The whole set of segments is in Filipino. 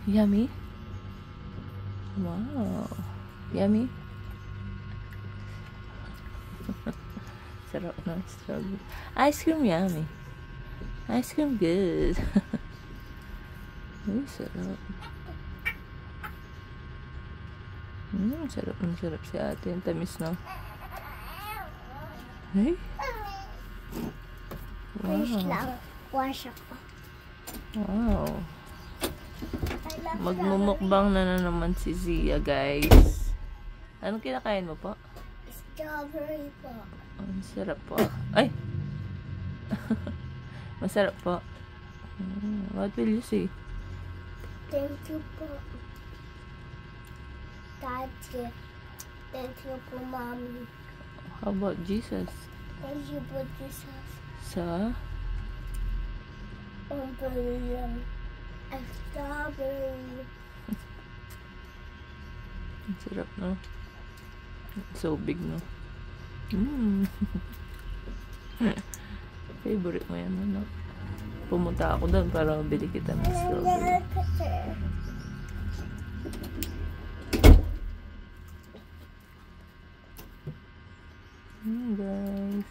Yummy? Wow. Yummy? Sarap ng strawberry. Ice cream yummy. Ice cream good. Uy, sarap. Sarap si ate. Ang tamis na. Ay. Wow. Wash ako. Wow. Magmumukbang na naman si Zia, guys. Anong kinakain mo po? Strawberry po. Ang sarap po. Ay! Masarap po. What will you say? Thank you po. Daddy. Thank you po, Mommy. How about Jesus? Thank you po, Jesus. Sa? Strawberry. Strawberry. Ang sarap, no? So big, no? Favorite mo yan, no? Pumunta ako doon para mabili kita ng strawberry. Guys.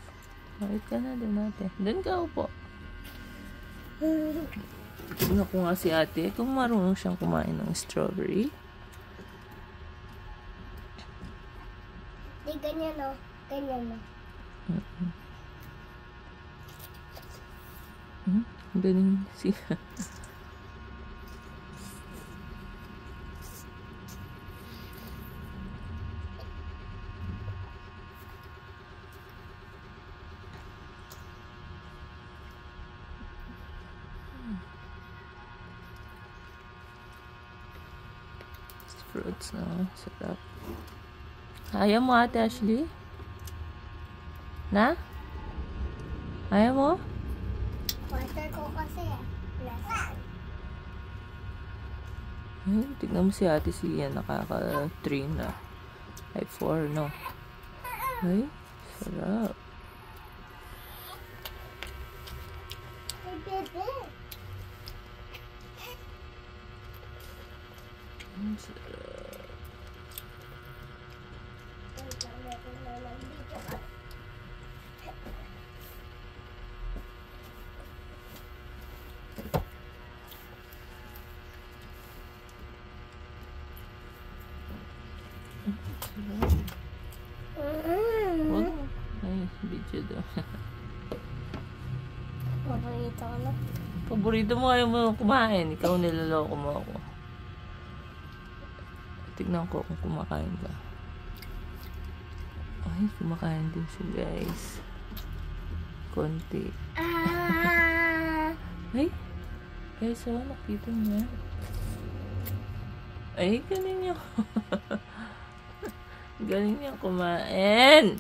Bakit ka na din natin? Doon ka upo. Tignan ko nga si ate kung marunong siyang kumain ng strawberry. Di ganyan, no? Ganyan, no? Galing siya. Fruits na. Sarap. Ayaw mo, ate Ashley? Na? Ayaw mo? Water ko kasi. Ay, tignan mo si ate siya. Nakaka-3 na. Ay, 4, no? Ay, sarap. Hey, baby. Sarap. Wag. Ay, video daw. Paborito ko na. Paborito mo, ayaw mo kumain. Ikaw niloloko mo ako. Tignan ko kung kumakain ka. Ay, kumakain din siya, guys. Konti. Ay, guys, oh, nakita niya. Ay, galing niya. Galing niya kumain.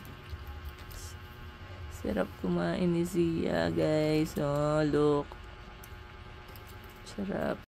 Sarap kumain ni Zia, guys. Oh, look. Sarap.